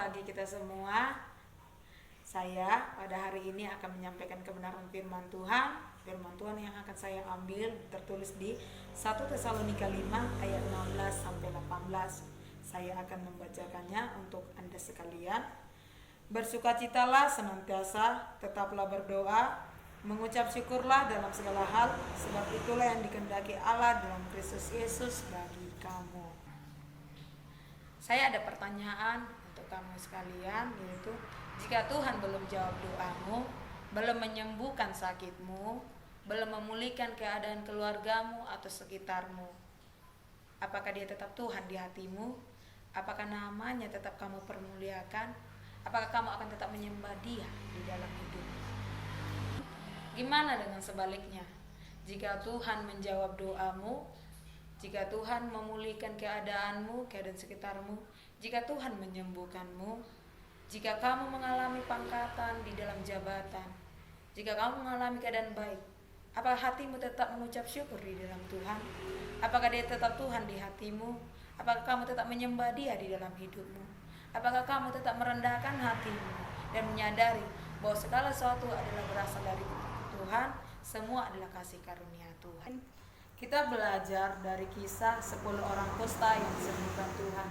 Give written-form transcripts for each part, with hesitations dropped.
pagi kita semua. Saya pada hari ini akan menyampaikan kebenaran firman Tuhan. Firman Tuhan yang akan saya ambil tertulis di 1 Tesalonika 5 ayat 16 sampai 18. Saya akan membacakannya untuk Anda sekalian. Bersukacitalah senantiasa, tetaplah berdoa, mengucap syukurlah dalam segala hal, sebab itulah yang dikehendaki Allah dalam Kristus Yesus bagi kamu. Saya ada pertanyaan untuk kamu sekalian, yaitu jika Tuhan belum jawab doamu, belum menyembuhkan sakitmu, belum memulihkan keadaan keluargamu atau sekitarmu, apakah dia tetap Tuhan di hatimu? Apakah namanya tetap kamu permuliakan? Apakah kamu akan tetap menyembah Dia di dalam hidupmu? Gimana dengan sebaliknya? Jika Tuhan menjawab doamu, jika Tuhan memulihkan keadaanmu, keadaan sekitarmu, jika Tuhan menyembuhkanmu, jika kamu mengalami pangkatan di dalam jabatan, jika kamu mengalami keadaan baik, apakah hatimu tetap mengucap syukur di dalam Tuhan? Apakah Dia tetap Tuhan di hatimu? Apakah kamu tetap menyembah Dia di dalam hidupmu? Apakah kamu tetap merendahkan hatimu dan menyadari bahwa segala sesuatu adalah berasal dari Tuhan, semua adalah kasih karunia Tuhan? Kita belajar dari kisah 10 orang kusta yang disembuhkan Tuhan.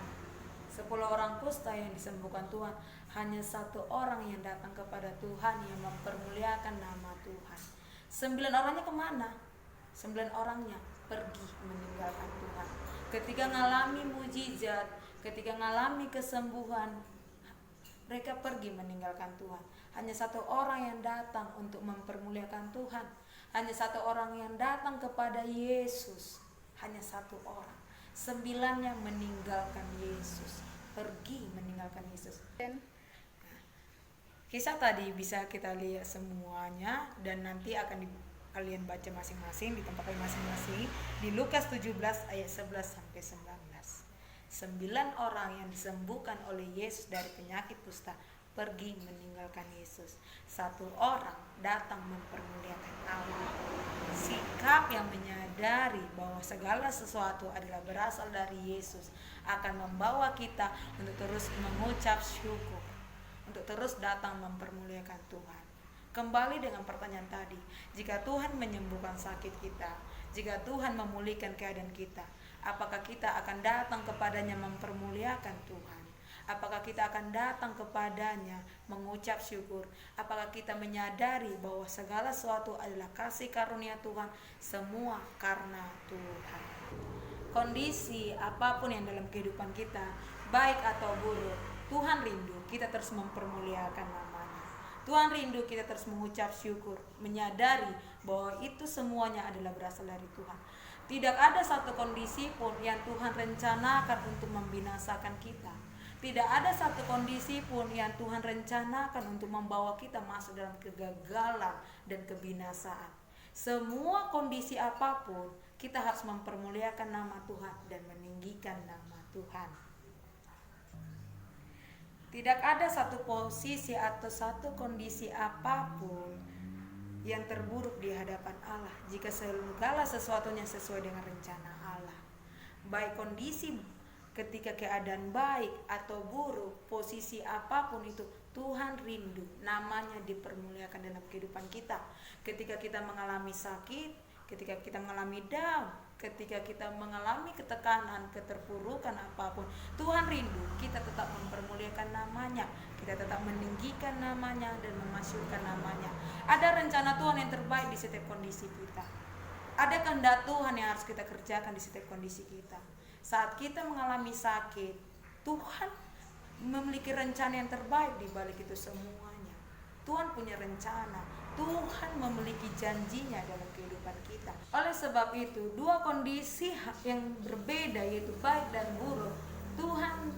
10 orang kusta yang disembuhkan Tuhan, hanya satu orang yang datang kepada Tuhan yang mempermuliakan nama Tuhan. 9 orangnya kemana? 9 orangnya pergi meninggalkan Tuhan. Ketika ngalami mujizat, ketika ngalami kesembuhan, mereka pergi meninggalkan Tuhan. Hanya satu orang yang datang untuk mempermuliakan Tuhan. Hanya satu orang yang datang kepada Yesus. Hanya satu orang. 9-nya meninggalkan Yesus, pergi meninggalkan Yesus. Kisah tadi bisa kita lihat semuanya, dan nanti akan kalian baca masing-masing di tempat kalian masing-masing di Lukas 17 ayat 11 sampai 19. 9 orang yang disembuhkan oleh Yesus dari penyakit kusta pergi meninggalkan Yesus. Satu orang datang mempermuliakan Allah. Sikap yang menyadari bahwa segala sesuatu adalah berasal dari Yesus akan membawa kita untuk terus mengucap syukur, untuk terus datang mempermuliakan Tuhan. Kembali dengan pertanyaan tadi, jika Tuhan menyembuhkan sakit kita, jika Tuhan memulihkan keadaan kita, apakah kita akan datang kepadanya mempermuliakan Tuhan? Apakah kita akan datang kepadanya mengucap syukur? Apakah kita menyadari bahwa segala sesuatu adalah kasih karunia Tuhan, semua karena Tuhan? Kondisi apapun yang dalam kehidupan kita, baik atau buruk, Tuhan rindu kita terus mempermuliakan namanya. Tuhan rindu kita terus mengucap syukur, menyadari bahwa itu semuanya adalah berasal dari Tuhan. Tidak ada satu kondisi pun yang Tuhan rencanakan untuk membinasakan kita. Tidak ada satu kondisi pun yang Tuhan rencanakan untuk membawa kita masuk dalam kegagalan dan kebinasaan. Semua kondisi apapun, kita harus mempermuliakan nama Tuhan dan meninggikan nama Tuhan. Tidak ada satu posisi atau satu kondisi apapun yang terburuk di hadapan Allah jika segala sesuatunya sesuai dengan rencana Allah. Baik kondisi ketika keadaan baik atau buruk, posisi apapun itu, Tuhan rindu namanya dipermuliakan dalam kehidupan kita. Ketika kita mengalami sakit, ketika kita mengalami down, ketika kita mengalami ketekanan, keterpurukan apapun, Tuhan rindu kita tetap mempermuliakan namanya, kita tetap meninggikan namanya dan memasyurkan namanya. Ada rencana Tuhan yang terbaik di setiap kondisi kita. Ada kehendak Tuhan yang harus kita kerjakan di setiap kondisi kita. Saat kita mengalami sakit, Tuhan memiliki rencana yang terbaik di balik itu semuanya. Tuhan punya rencana, Tuhan memiliki janjinya dalam kehidupan kita. Oleh sebab itu, dua kondisi yang berbeda, yaitu baik dan buruk, Tuhan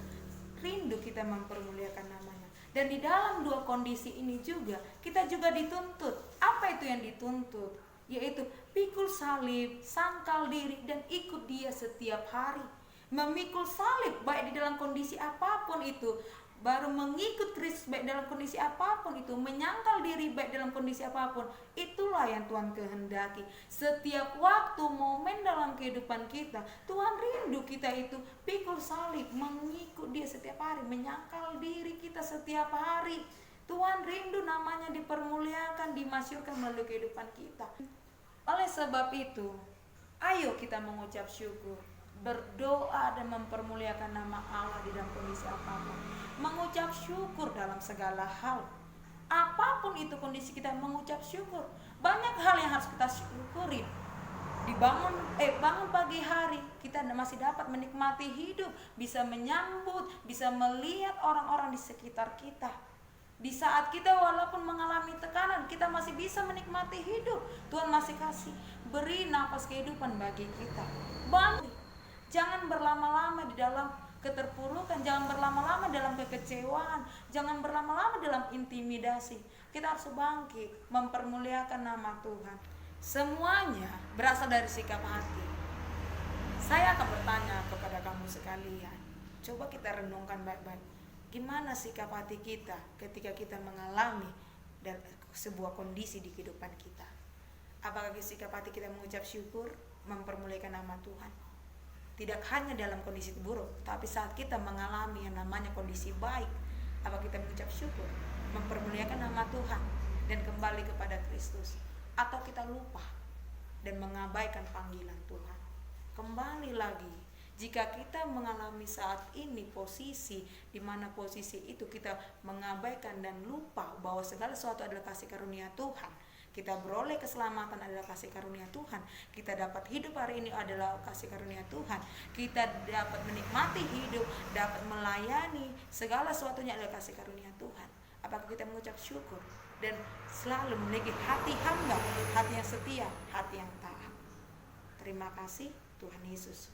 rindu kita mempermuliakan namanya. Dan di dalam dua kondisi ini juga, kita juga dituntut. Apa itu yang dituntut? Yaitu pikul salib, sangkal diri, dan ikut Dia setiap hari. Memikul salib baik di dalam kondisi apapun itu, baru mengikut Kristus baik dalam kondisi apapun itu, menyangkal diri baik dalam kondisi apapun, itulah yang Tuhan kehendaki. Setiap waktu momen dalam kehidupan kita, Tuhan rindu kita itu pikul salib, mengikut Dia setiap hari, menyangkal diri kita setiap hari. Tuhan rindu namanya dipermuliakan, dimasyurkan melalui kehidupan kita. Oleh sebab itu, ayo kita mengucap syukur, berdoa dan mempermuliakan nama Allah di dalam kondisi apapun, mengucap syukur dalam segala hal. Apapun itu kondisi kita, mengucap syukur. Banyak hal yang harus kita syukuri. Bangun pagi hari, kita masih dapat menikmati hidup, bisa menyambut, bisa melihat orang-orang di sekitar kita. Di saat kita walaupun mengalami tekanan, kita masih bisa menikmati hidup. Tuhan masih kasih, beri nafas kehidupan bagi kita. Jangan berlama-lama di dalam keterpurukan, jangan berlama-lama dalam kekecewaan, jangan berlama-lama dalam intimidasi. Kita harus bangkit, mempermuliakan nama Tuhan. Semuanya berasal dari sikap hati. Saya akan bertanya kepada kamu sekalian, coba kita renungkan baik-baik. Gimana sikap hati kita ketika kita mengalami sebuah kondisi di kehidupan kita? Apakah sikap hati kita mengucap syukur, mempermuliakan nama Tuhan? Tidak hanya dalam kondisi buruk, tapi saat kita mengalami yang namanya kondisi baik, apakah kita mengucap syukur, mempermuliakan nama Tuhan, dan kembali kepada Kristus? Atau kita lupa dan mengabaikan panggilan Tuhan? Kembali lagi, jika kita mengalami saat ini posisi di mana posisi itu kita mengabaikan dan lupa bahwa segala sesuatu adalah kasih karunia Tuhan, kita beroleh keselamatan adalah kasih karunia Tuhan, kita dapat hidup hari ini adalah kasih karunia Tuhan, kita dapat menikmati hidup, dapat melayani, segala sesuatunya adalah kasih karunia Tuhan. Apakah kita mengucap syukur dan selalu memiliki hati hamba, hati yang setia, hati yang taat? Terima kasih, Tuhan Yesus